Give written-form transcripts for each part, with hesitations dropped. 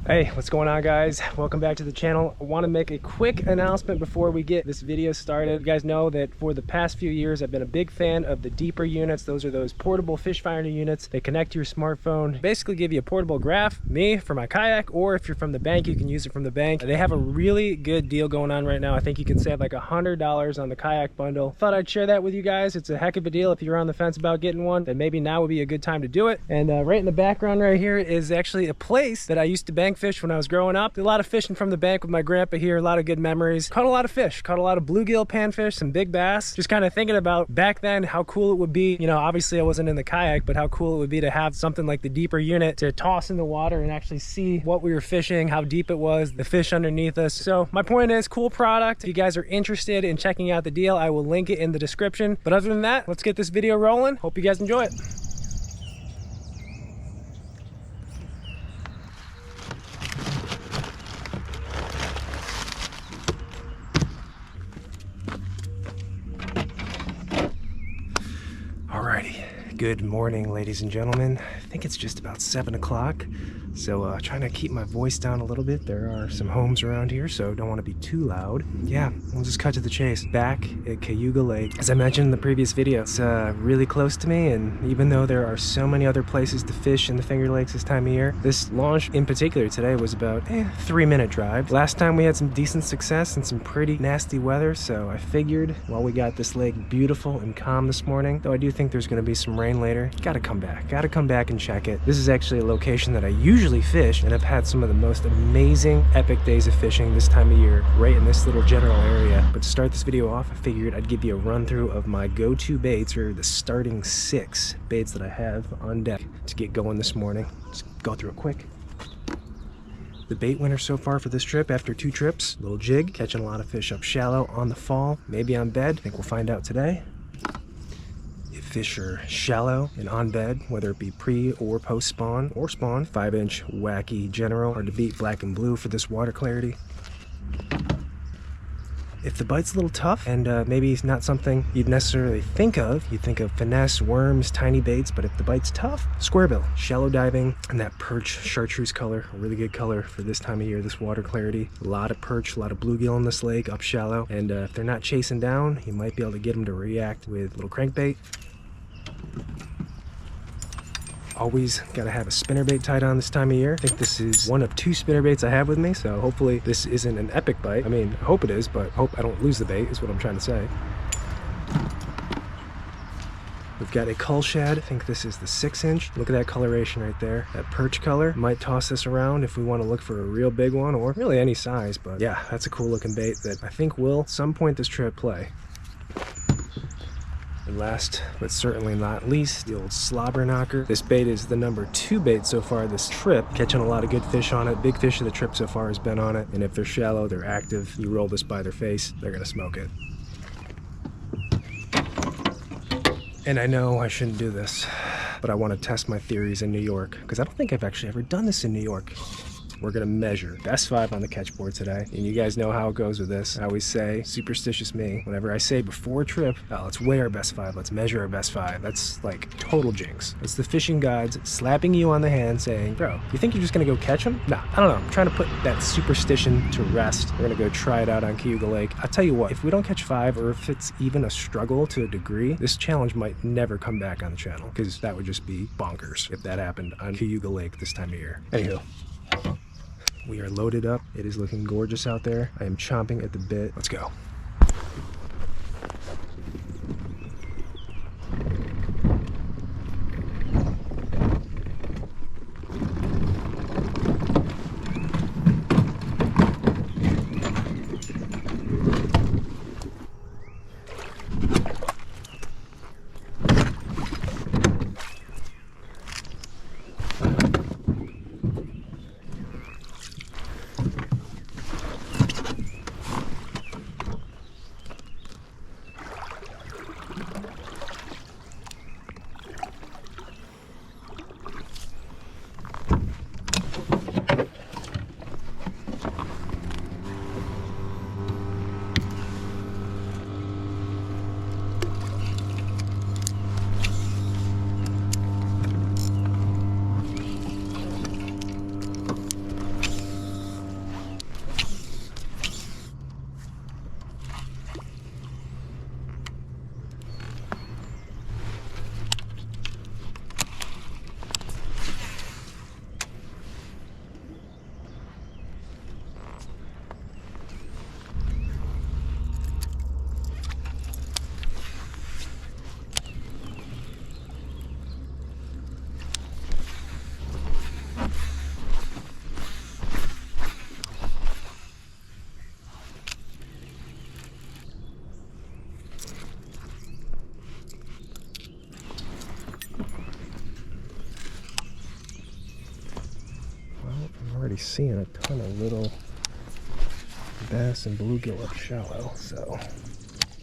Hey, what's going on, guys? Welcome back to the channel. I want to make a quick announcement before we get this video started. You guys know that for the past few years I've been a big fan of the deeper units. Those are those portable fish finder units. They connect to your smartphone, basically give you a portable graph, me for my kayak, or if you're from the bank you can use it from the bank. They have a really good deal going on right now. I think you can save like $100 on the kayak bundle. Thought I'd share that with you guys. It's a heck of a deal. If you're on the fence about getting one, then maybe now would be a good time to do it. And right in the background right here is actually a place that I used to bank fish when I was growing up. Did a lot of fishing from the bank with my grandpa here. A lot of good memories. Caught a lot of fish. Caught a lot of bluegill, panfish, some big bass. Just kind of thinking about back then how cool it would be. You know, obviously I wasn't in the kayak, but how cool it would be to have something like the deeper unit to toss in the water and actually see what we were fishing, how deep it was, the fish underneath us. So my point is, cool product. If you guys are interested in checking out the deal, I will link it in the description. But other than that, let's get this video rolling. Hope you guys enjoy it. Alrighty, good morning, ladies and gentlemen. I think it's just about 7 o'clock, so trying to keep my voice down a little bit. There are some homes around here, so don't want to be too loud. Yeah, we'll just cut to the chase. Back at Cayuga Lake. As I mentioned in the previous video, it's really close to me, and even though there are so many other places to fish in the Finger Lakes this time of year, this launch in particular today was about a 3-minute drive. Last time we had some decent success and some pretty nasty weather, so I figured while we got this lake beautiful and calm this morning, though I do think there's going to be some rain later, gotta come back and check it. This is actually a location that I usually fish, and I've had some of the most amazing epic days of fishing this time of year right in this little general area. But to start this video off, I figured I'd give you a run through of my go-to baits, or the starting 6 baits that I have on deck to get going this morning. Just go through it quick. The bait winner so far for this trip after 2 trips, little jig, catching a lot of fish up shallow on the fall, maybe on bed. I think we'll find out today. Fish are shallow and on bed, whether it be pre or post spawn or spawn. 5-inch wacky general, hard to beat, black and blue for this water clarity. If the bite's a little tough and maybe it's not something you'd necessarily think of, you'd think of finesse, worms, tiny baits, but if the bite's tough, squarebill, shallow diving, and that perch chartreuse color, a really good color for this time of year, this water clarity. A lot of perch, a lot of bluegill in this lake, up shallow, and if they're not chasing down, you might be able to get them to react with a little crankbait. Always gotta have a spinnerbait tied on this time of year. I think this is one of 2 spinnerbaits I have with me, so hopefully this isn't an epic bite. I mean, I hope it is, but hope I don't lose the bait is what I'm trying to say. We've got a Cull shad. I think this is the 6-inch. Look at that coloration right there. That perch color. Might toss this around if we want to look for a real big one, or really any size, but yeah, that's a cool looking bait that I think will, some point this trip, play. And last, but certainly not least, the old slobber knocker. This bait is the number 2 bait so far this trip. Catching a lot of good fish on it. Big fish of the trip so far has been on it. And if they're shallow, they're active. You roll this by their face, they're gonna smoke it. And I know I shouldn't do this, but I want to test my theories in New York, because I don't think I've actually ever done this in New York. We're gonna measure best 5 on the catch board today, and you guys know how it goes with this. I always say, superstitious me, whenever I say before a trip, oh, let's weigh our best 5, let's measure our best 5, that's like total jinx. It's the fishing gods slapping you on the hand saying, bro, you think you're just gonna go catch them? Nah, I don't know, I'm trying to put that superstition to rest. We're gonna go try it out on Cayuga Lake. I'll tell you what, if we don't catch 5, or if it's even a struggle to a degree, this challenge might never come back on the channel, because that would just be bonkers if that happened on Cayuga Lake this time of year. Anywho. We are loaded up. It is looking gorgeous out there. I am chomping at the bit. Let's go. already seeing a ton of little bass and bluegill up shallow, so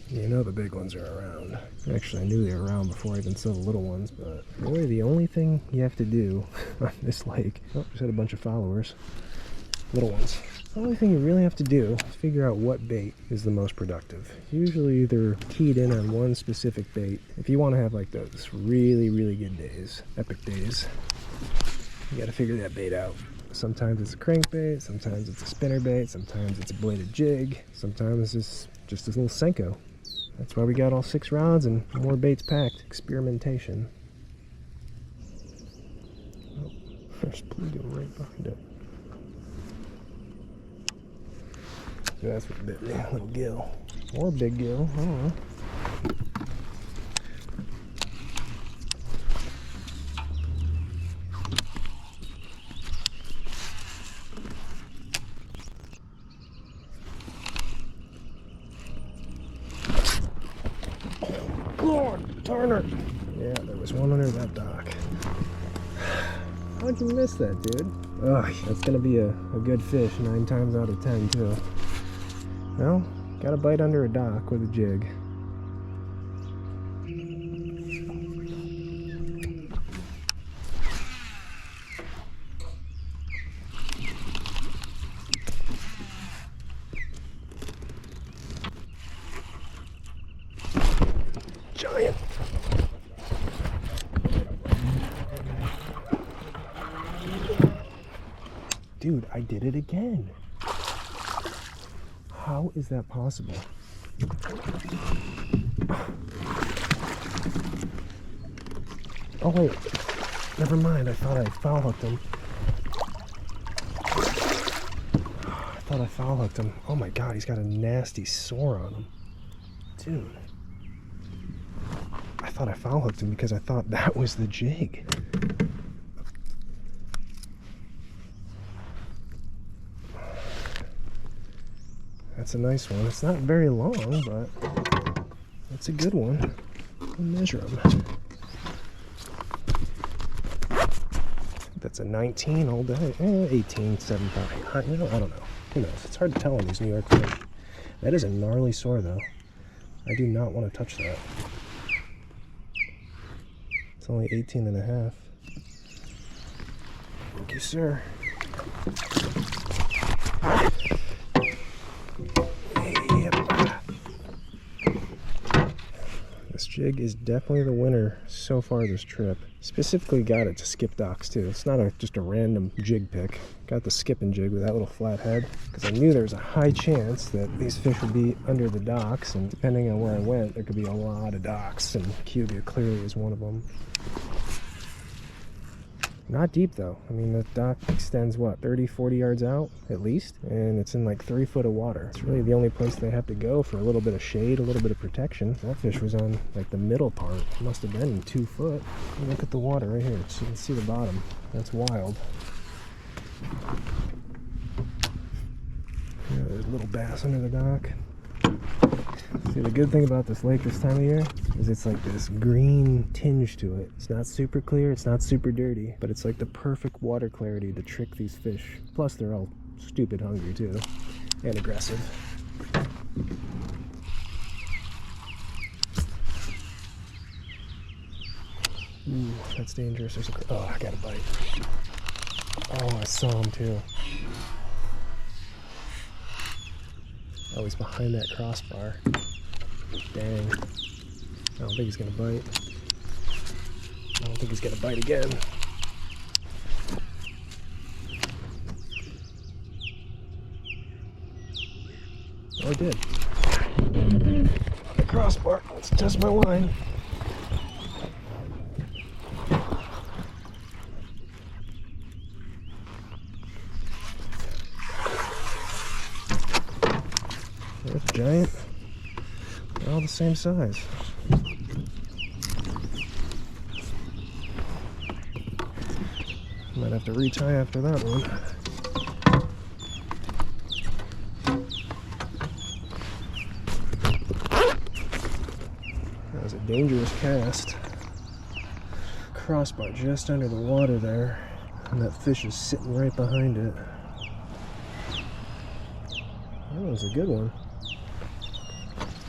you know the big ones are around. Actually, I knew they were around before I even saw the little ones, but really the only thing you have to do on this lake, oh, just had a bunch of followers, little ones. The only thing you really have to do is figure out what bait is the most productive. Usually they're keyed in on one specific bait. If you want to have like those really, really good days, epic days, you got to figure that bait out. Sometimes it's a crankbait, sometimes it's a spinner bait, sometimes it's a bladed jig, sometimes it's just a little Senko. That's why we got all 6 rods and more baits packed. Experimentation. Oh, there's bluegill right behind it. So that's what bit me, a little gill. Or big gill, I don't know. Lord, Turner! Yeah, there was one under that dock. How'd you miss that, dude? Ugh, that's gonna be a good fish 9 times out of 10, too. Well, got a bite under a dock with a jig. Giant. Dude, I did it again. How is that possible? Oh wait, never mind. I thought I foul hooked him. I thought I foul hooked him. Oh my god, he's got a nasty sore on him. Dude. I thought I foul hooked him because I thought that was the jig. That's a nice one. It's not very long, but it's a good one. I'll measure them. That's a 19 all day. 18, 7.5. You know, I don't know. Who knows? It's hard to tell on these New York fish. That is a gnarly sore, though. I do not want to touch that. It's only 18 and a half. Thank you, sir. This jig is definitely the winner so far this trip. Specifically got it to skip docks too. It's not just a random jig pick. Got the skipping jig with that little flat head because I knew there was a high chance that these fish would be under the docks, and depending on where I went, there could be a lot of docks, and Cuba clearly is one of them. Not deep though. I mean, the dock extends what, 30, 40 yards out at least, and it's in like 3 foot of water. It's really the only place they have to go for a little bit of shade, a little bit of protection. That fish was on like the middle part. It must have been 2 foot. Look at the water right here, so you can see the bottom. That's wild. Yeah, there's a little bass under the dock. See, the good thing about this lake this time of year is it's like this green tinge to it. It's not super clear, it's not super dirty, but it's like the perfect water clarity to trick these fish. Plus they're all stupid hungry too, and aggressive. Ooh, that's dangerous. Oh, I got a bite. Oh, I saw him too. Oh, he's behind that crossbar. Dang. I don't think he's gonna bite. I don't think he's gonna bite again. Oh, he did. On the crossbar. Let's test my line. That's giant. They're all the same size. Might have to retie after that one. That was a dangerous cast. Crossbar just under the water there, and that fish is sitting right behind it. That one's a good one.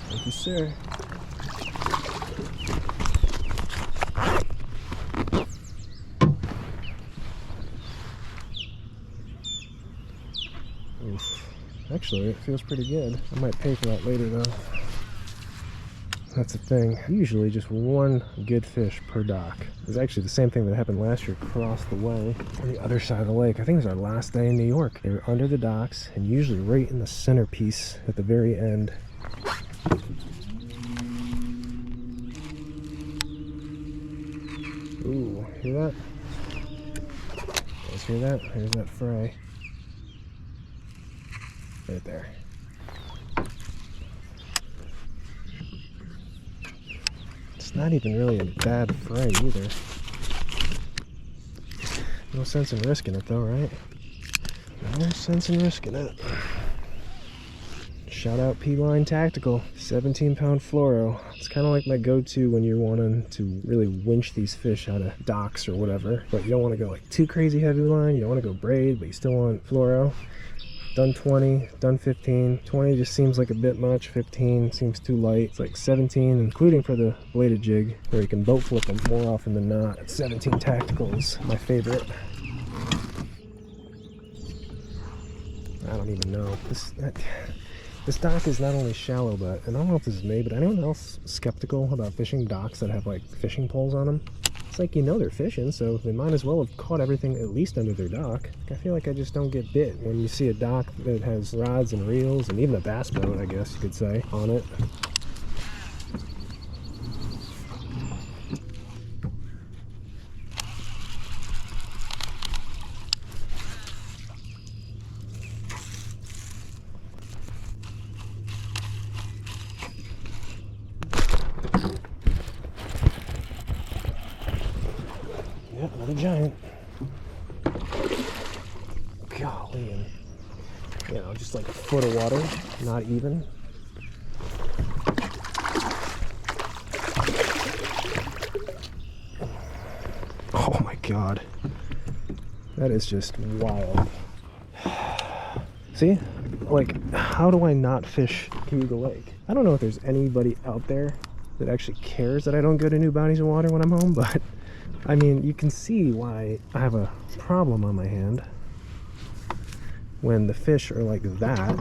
Thank you, sir. Oof. Actually, it feels pretty good. I might pay for that later, though. That's the thing. Usually just one good fish per dock. It was actually the same thing that happened last year across the way on the other side of the lake. I think it was our last day in New York. They were under the docks and usually right in the centerpiece at the very end. Ooh, hear that? Guys hear that? There's that fry. Right there. It's not even really a bad fry either. No sense in risking it though, right? No sense in risking it. Shout out P-Line Tactical, 17-pound fluoro. It's kind of like my go-to when you're wanting to really winch these fish out of docks or whatever. But you don't want to go like too crazy heavy line, you don't want to go braid, but you still want fluoro. Done 20, done 15. 20 just seems like a bit much. 15 seems too light. It's like 17, including for the bladed jig, where you can boat flip them more often than not. 17 Tactical is my favorite. I don't even know. This dock is not only shallow, but, and I don't know if this is me, but anyone else skeptical about fishing docks that have like fishing poles on them? It's like, you know they're fishing, so they might as well have caught everything at least under their dock. I feel like I just don't get bit when you see a dock that has rods and reels, and even a bass boat, I guess you could say, on it. Yep, another giant. Golly, and you know, just like a foot of water, not even. Oh my god. That is just wild. See? Like, how do I not fish Cayuga Lake? I don't know if there's anybody out there that actually cares that I don't go to new bodies of water when I'm home, but I mean, you can see why I have a problem on my hand when the fish are like that.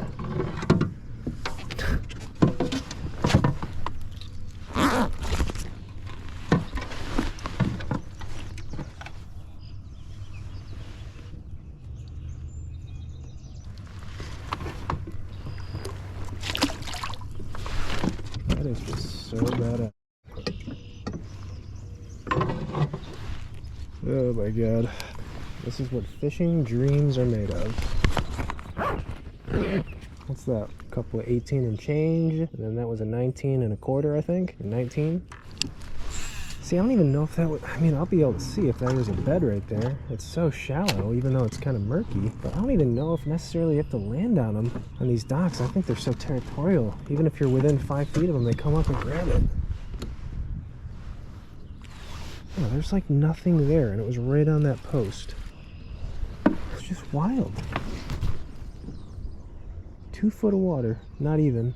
That is just so bad. Oh my god. This is what fishing dreams are made of. What's that? A couple of 18 and change, and then that was a 19 and a quarter, I think. 19. See, I don't even know if that would, I mean, I'll be able to see if that is a bed right there. It's so shallow, even though it's kind of murky. But I don't even know if necessarily you have to land on them on these docks. I think they're so territorial. Even if you're within 5 feet of them, they come up and grab it. Oh, there's like nothing there, and it was right on that post. It's just wild. 2 foot of water, not even.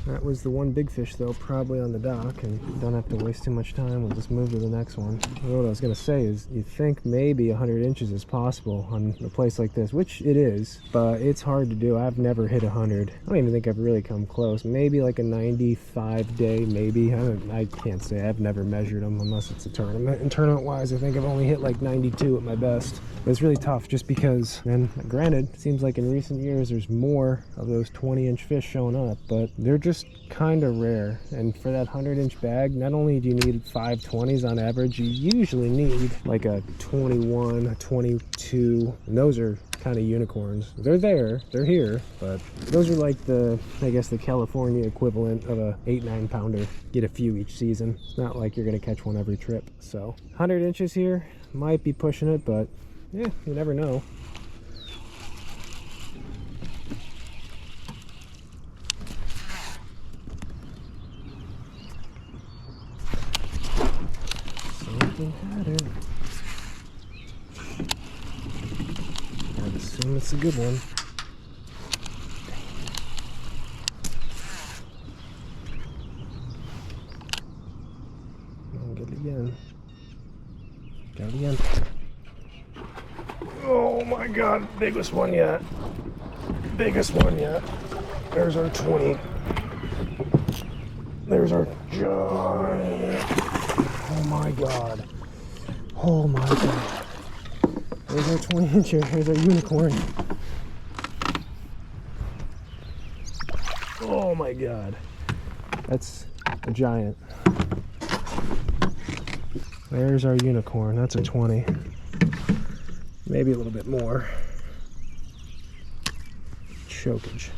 That was the one big fish though, probably on the dock, and don't have to waste too much time. We'll just move to the next one. What I was gonna say is, you think maybe 100 inches is possible on a place like this, which it is, but it's hard to do. I've never hit 100. I don't even think I've really come close. Maybe like a 95 day, maybe. I can't say. I've never measured them unless it's a tournament. And tournament wise, I think I've only hit like 92 at my best. But it's really tough just because, and granted, it seems like in recent years there's more of those 20-inch fish showing up, but they're just kind of rare. And for that 100-inch bag, not only do you need 5 20s on average, you usually need like a 21, a 22, and those are kind of unicorns. They're there, they're here, but those are like the, I guess, the California equivalent of a 8-9 pounder. Get a few each season. It's not like you're gonna catch one every trip. So 100 inches here, might be pushing it, but yeah, you never know. Something had it. I'd assume it's a good one. Biggest one yet. Biggest one yet. There's our 20. There's our giant. Oh my god. Oh my god. There's our 20-incher. There's our unicorn. Oh my god. That's a giant. There's our unicorn. That's a 20. Maybe a little bit more. Chokage.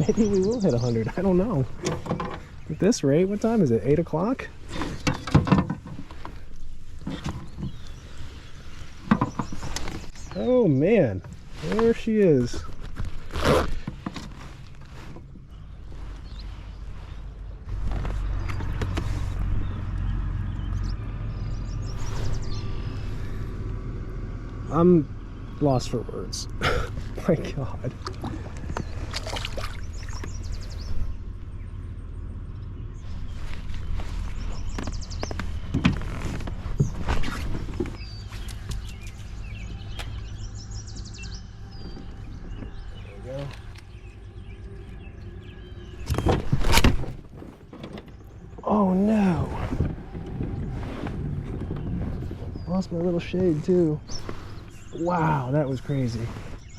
Maybe we will hit 100. I don't know. At this rate, what time is it? 8 o'clock? Oh man, there she is. I'm lost for words. My god. Oh no! Lost my little shade too. Wow, that was crazy.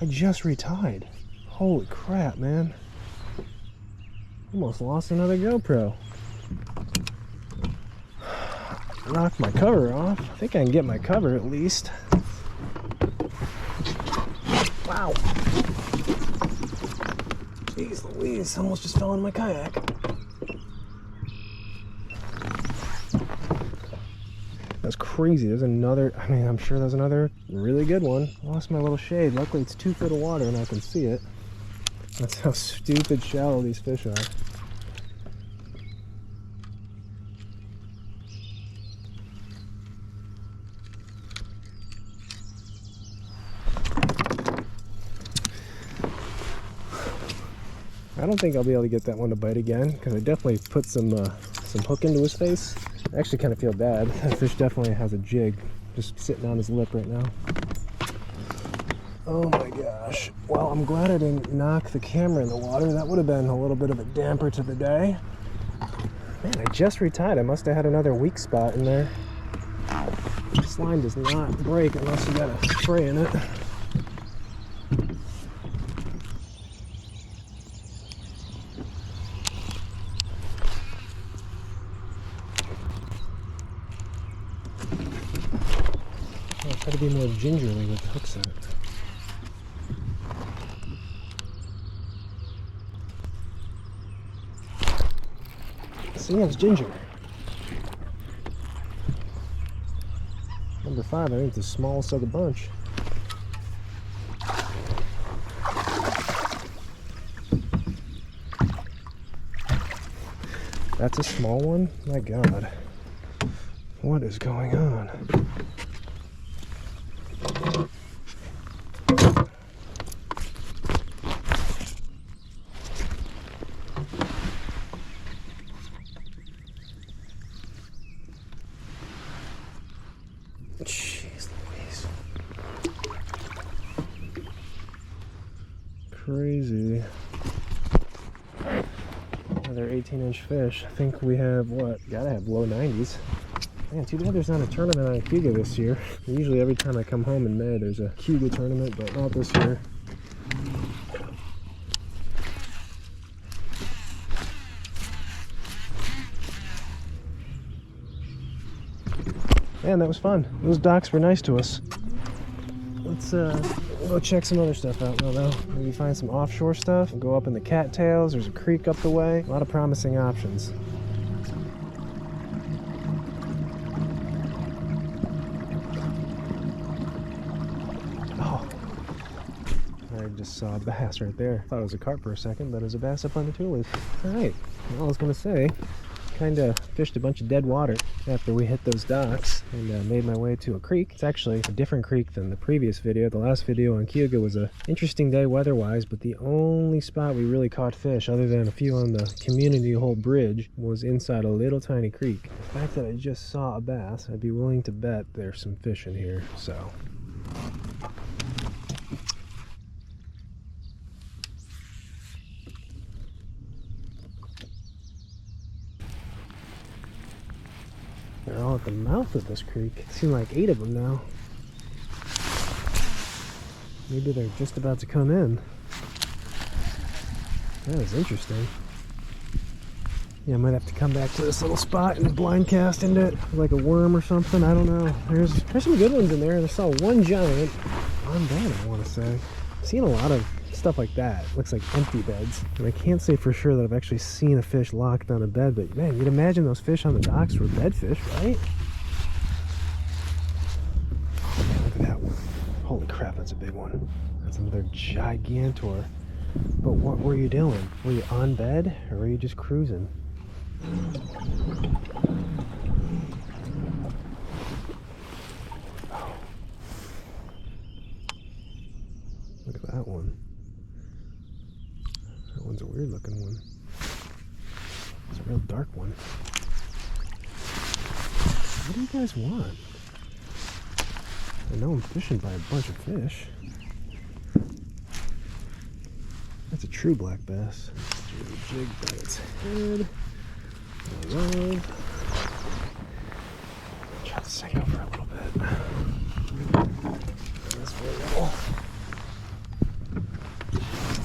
I just retied. Holy crap, man. Almost lost another GoPro. Knocked my cover off. I think I can get my cover at least. Wow. Jeez Louise, almost just fell in my kayak. That's crazy. There's another, I mean, I'm sure there's another really good one. Lost my little shade. Luckily it's 2 feet of water and I can see it. That's how stupid shallow these fish are. I don't think I'll be able to get that one to bite again because I definitely put some hook into his face. I actually kind of feel bad. That fish definitely has a jig just sitting on his lip right now. Oh my gosh. Well, I'm glad I didn't knock the camera in the water. That would have been a little bit of a damper to the day. Man, I just retied. I must have had another weak spot in there. This line does not break unless you got a spray in it. Try to be more gingerly with hooks in it. See, it's ginger. Number 5, I think the smallest of the bunch. That's a small one? My God. What is going on? Jeez Louise. Crazy. Another 18-inch fish. I think we have, what, gotta have low 90s. Man, too bad there's not a tournament on Cuga this year. Usually every time I come home in May there's a Cuga tournament, but not this year. Man, that was fun. Those docks were nice to us. Let's go check some other stuff out now, though. Maybe find some offshore stuff. Go up in the cattails. There's a creek up the way. A lot of promising options. Oh, I just saw a bass right there. Thought it was a carp for a second, but it was a bass up on the tulas. All right. Well, I was gonna say, kind of fished a bunch of dead water after we hit those docks and made my way to a creek. It's actually a different creek than the previous video. The last video on Cuga was an interesting day weather-wise, but the only spot we really caught fish, other than a few on the community hole bridge, was inside a little tiny creek. The fact that I just saw a bass, I'd be willing to bet there's some fish in here, so... They're all at the mouth of this creek. It seems like 8 of them now. Maybe they're just about to come in. That is interesting. Yeah, I might have to come back to this little spot and blind cast into it like a worm or something. I don't know. There's some good ones in there. I saw one giant on bed, I want to say. I've seen a lot of stuff like that. Looks like empty beds. And I can't say for sure that I've actually seen a fish locked on a bed, but man, you'd imagine those fish on the docks were bed fish, right? Oh man, look at that one. Holy crap, that's a big one. That's another gigantor. But what were you doing? Were you on bed or were you just cruising? Oh. Look at that one. That one's a weird looking one. It's a real dark one. What do you guys want? I know I'm fishing by a bunch of fish. That's a true black bass. It's a jig by its head. Try to sink over a little bit. This way,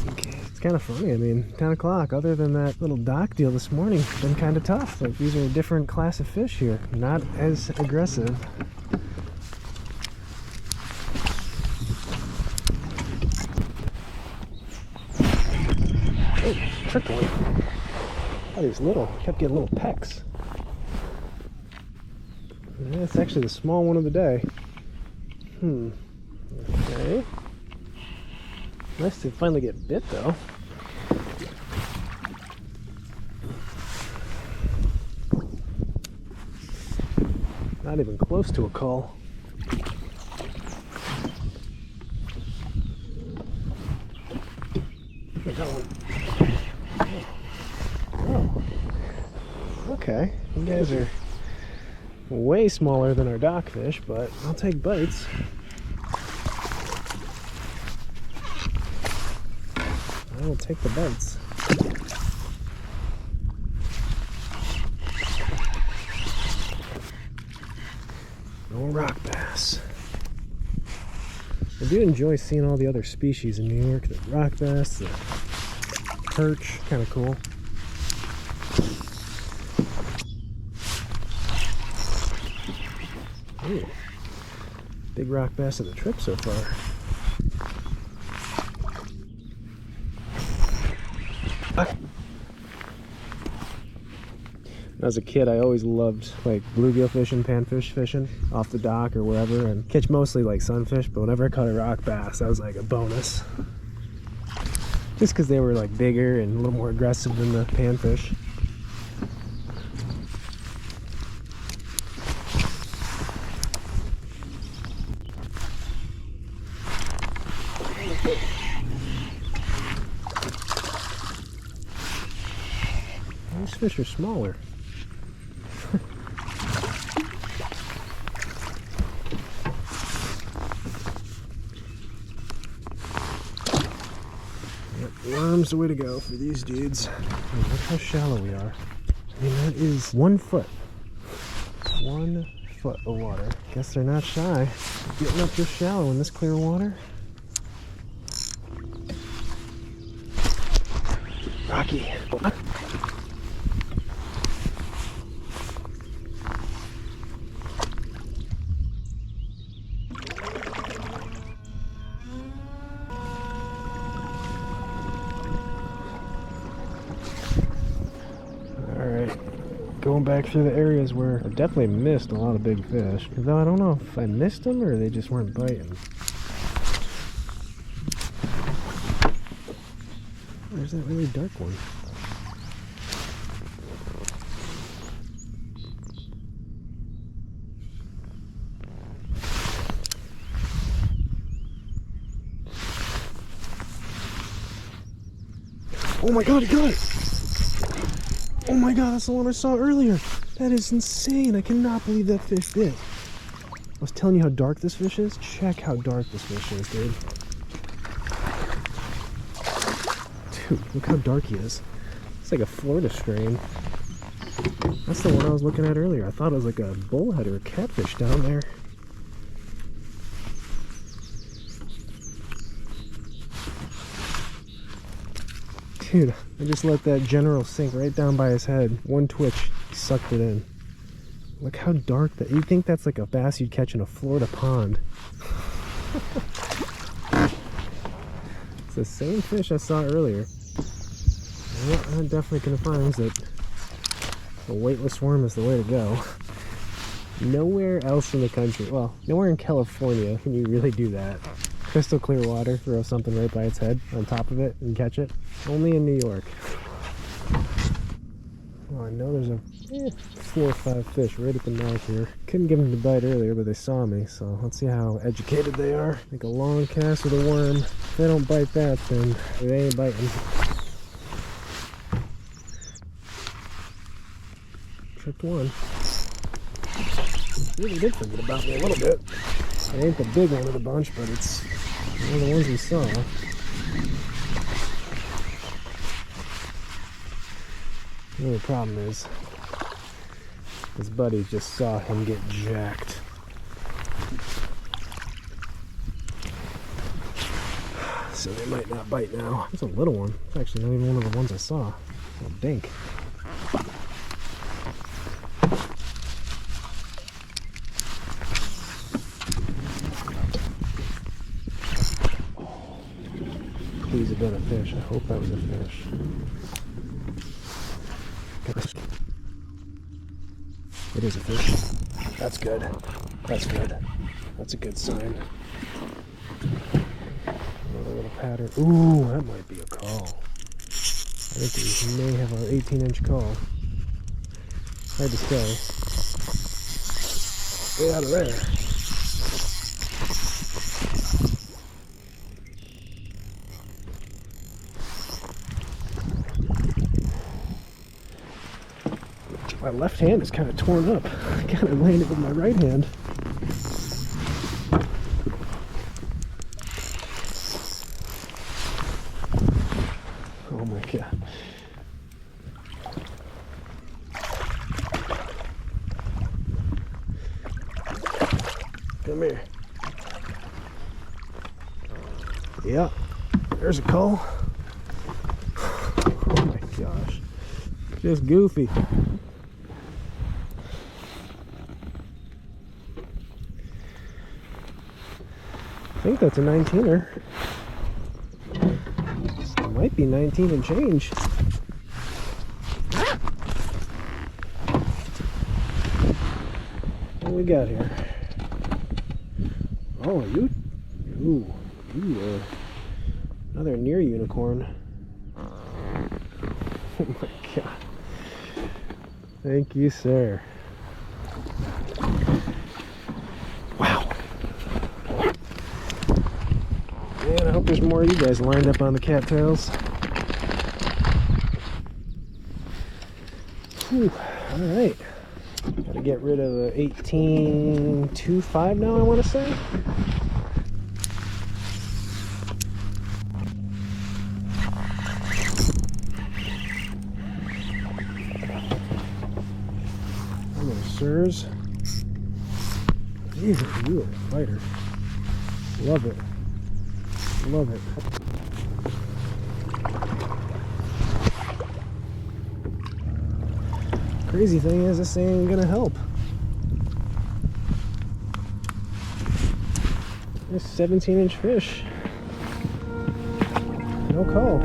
okay. It's kind of funny. I mean, 10 o'clock, other than that little dock deal this morning, it's been kind of tough. Like, these are a different class of fish here. Not as aggressive. Tricked one. Oh, he's little. Kept getting little pecks. That's actually the small one of the day. Okay. Nice to finally get bit, though. Not even close to a cull. Look at that one. Oh. Okay. You guys are way smaller than our dock fish, but I'll take bites. I will take the bites. No rock bass. I do enjoy seeing all the other species in New York. The rock bass, the perch, kind of cool. Ooh. Big rock bass of the trip so far. As a kid, I always loved like bluegill fishing, panfish fishing off the dock or wherever, and catch mostly like sunfish, but whenever I caught a rock bass, that was like a bonus. Just because they were like bigger and a little more aggressive than the panfish. These fish are smaller. Worm's the way to go for these dudes. Oh, look how shallow we are. I mean, that is 1 foot. 1 foot of water. Guess they're not shy. Getting up this shallow in this clear water. Rocky. Going back through the areas where I definitely missed a lot of big fish. Though I don't know if I missed them or they just weren't biting. There's that really dark one. Oh my god, he got it! Oh my god, that's the one I saw earlier. That is insane. I cannot believe that fish bit. I was telling you how dark this fish is. Check how dark this fish is, dude. Dude, look how dark he is. It's like a Florida strain. That's the one I was looking at earlier. I thought it was like a bullhead or a catfish down there. Dude, I just let that general sink right down by his head. One twitch, he sucked it in. Look how dark that. You'd think that's like a bass you'd catch in a Florida pond. It's the same fish I saw earlier. What I'm definitely confirms that a weightless worm is the way to go. Nowhere else in the country, well, nowhere in California can you really do that. Crystal clear water, throw something right by its head on top of it and catch it. Only in New York. Oh, I know there's a 4 or 5 fish right at the mouth here. Couldn't give them the bite earlier, but they saw me, so let's see how educated they are. Make a long cast with a worm. If they don't bite that, then they ain't biting. Tricked one. Really did forget about me a little bit. It ain't the big one of the bunch, but it's one of the ones we saw. The only problem is his buddy just saw him get jacked. So they might not bite now. It's a little one. It's actually not even one of the ones I saw. A dink. Please have been a fish. I hope that was a fish. It is a fish. That's good. That's good. That's a good sign. Another little pattern. Ooh, that might be a Cull. I think we may have an 18-inch Cull. Hard to say. Get out of there. My left hand is kind of torn up. I kind of landed with my right hand. Oh my god. Come here. Yeah, there's a Cull. Oh my gosh. Just goofy. I think that's a 19er. It might be 19 and change. What do we got here? Oh, you are another near unicorn. Oh my god. Thank you, sir. Wow. Man, I hope there's more of you guys lined up on the cattails. Whew, alright. Gotta get rid of the 18.25 now, I want to say. Sirs. You are a fighter. Love it. Love it. Crazy thing is, this ain't gonna help. This 17-inch fish. No Cull.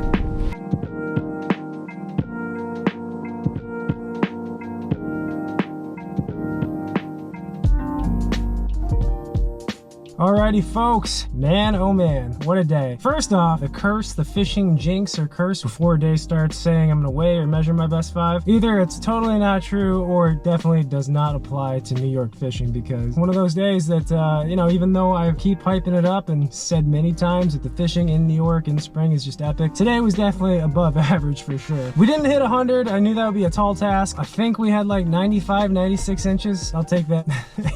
Alrighty folks, man oh man, what a day. First off, the curse, the fishing jinx or curse before a day starts saying I'm gonna weigh or measure my best 5. Either it's totally not true or it definitely does not apply to New York fishing, because one of those days that, you know, even though I keep hyping it up and said many times that the fishing in New York in spring is just epic, today was definitely above average for sure. We didn't hit 100, I knew that would be a tall task. I think we had like 95, 96 inches. I'll take that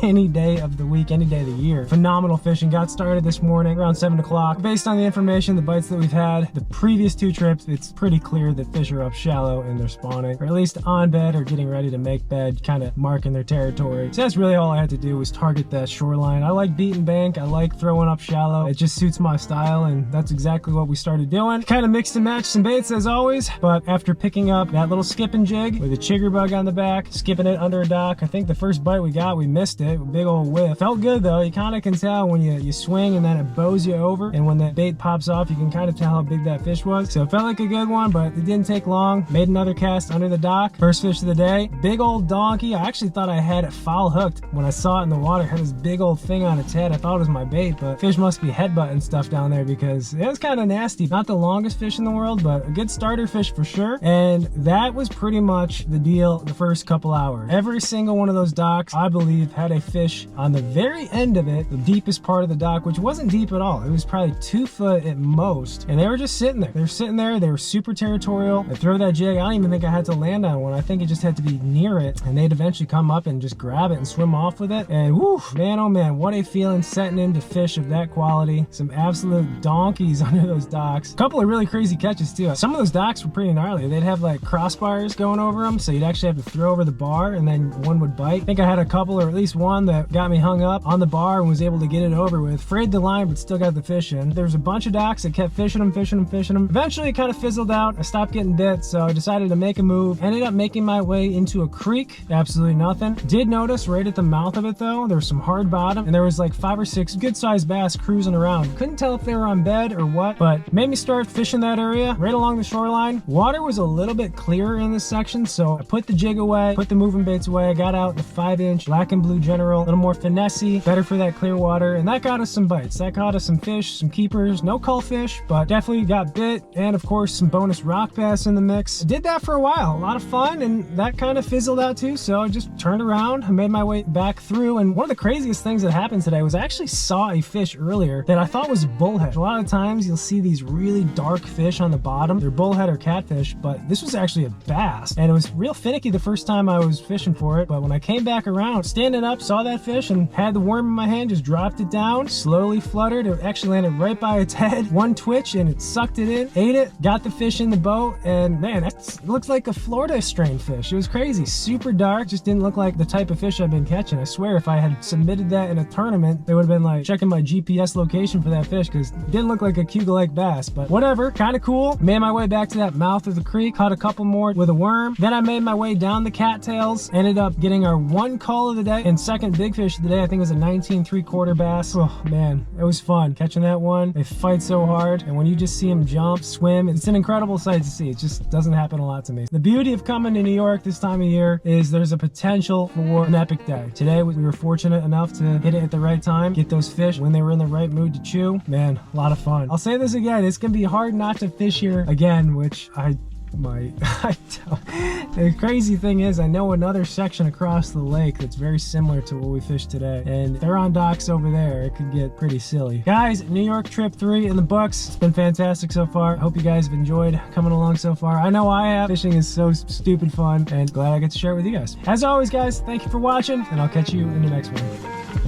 any day of the week, any day of the year. Phenomenal fishing. Got started this morning around 7 o'clock. Based on the information, the bites that we've had the previous 2 trips, it's pretty clear that fish are up shallow and they're spawning, or at least on bed or getting ready to make bed, kind of marking their territory. So that's really all I had to do, was target that shoreline. I like beating bank, I like throwing up shallow. It just suits my style, and that's exactly what we started doing. Kind of mixed and matched some baits as always, but after picking up that little skipping jig with a chigger bug on the back, skipping it under a dock, I think the first bite we got, we missed it. Big old whiff. Felt good though. You kind of can tell when you swing and then it bows you over, and when that bait pops off, you can kind of tell how big that fish was. So it felt like a good one, but it didn't take long. Made another cast under the dock. First fish of the day. Big old donkey. I actually thought I had it foul hooked when I saw it in the water. It had this big old thing on its head. I thought it was my bait, but fish must be headbutting stuff down there because it was kind of nasty. Not the longest fish in the world, but a good starter fish for sure. And that was pretty much the deal the first couple hours. Every single one of those docks, I believe, had a fish on the very end of it, the deepest part of the dock, which wasn't deep at all. It was probably 2 foot at most, and they were just sitting there. They were sitting there. They were super territorial. I throw that jig. I don't even think I had to land on one. I think it just had to be near it, and they'd eventually come up and just grab it and swim off with it. And whoo, man, oh man, what a feeling setting into fish of that quality. Some absolute donkeys under those docks. A couple of really crazy catches too. Some of those docks were pretty gnarly. They'd have like crossbars going over them, so you'd actually have to throw over the bar and then one would bite. I think I had a couple, or at least one, that got me hung up on the bar and was able to get it over with. Frayed the line, but still got the fish in. There's a bunch of docks that kept fishing them. Eventually it kind of fizzled out. I stopped getting bit, so I decided to make a move. Ended up making my way into a creek. Absolutely nothing. Did notice right at the mouth of it though, there was some hard bottom, and there was like 5 or 6 good-sized bass cruising around. Couldn't tell if they were on bed or what, but made me start fishing that area right along the shoreline. Water was a little bit clearer in this section, so I put the jig away, put the moving baits away. I got out the 5-inch black and blue General, a little more finessey, better for that clear water, and that got us some bites. That caught us some fish, some keepers, no cull fish, but definitely got bit, and of course some bonus rock bass in the mix. I did that for a while, a lot of fun, and that kind of fizzled out too, so I just turned around and made my way back through. And one of the craziest things that happened today was I actually saw a fish earlier that I thought was bullhead. A lot of times you'll see these really dark fish on the bottom. They're bullhead or catfish, but this was actually a bass, and it was real finicky the first time I was fishing for it. But when I came back around, standing up, saw that fish and had the worm in my hand, just dropped it down, slowly fluttered. It actually landed right by its head. One twitch and it sucked it in, ate it, got the fish in the boat, and man, that looks like a Florida strain fish. It was crazy, super dark, just didn't look like the type of fish I've been catching. I swear if I had submitted that in a tournament, they would have been like checking my GPS location for that fish, because it didn't look like a Cull Lake bass. But whatever, kind of cool. Made my way back to that mouth of the creek, caught a couple more with a worm. Then I made my way down the cattails, ended up getting our 1 cull of the day and second big fish of the day. I think it was a 19 3/4 bass. Oh man, it was fun catching that one. They fight so hard, and when you just see them jump, swim, it's an incredible sight to see. It just doesn't happen a lot to me. The beauty of coming to New York this time of year is there's a potential for an epic day. Today we were fortunate enough to hit it at the right time, get those fish when they were in the right mood to chew. Man, a lot of fun. I'll say this again, it's gonna be hard not to fish here again, which I might. The crazy thing is I know another section across the lake that's very similar to what we fished today, and if they're on docks over there, it could get pretty silly. Guys, New York trip 3 in the books. It's been fantastic so far. Hope you guys have enjoyed coming along so far. I know I have. Fishing is so stupid fun, and glad I get to share it with you guys. As always guys, thank you for watching, and I'll catch you in the next one.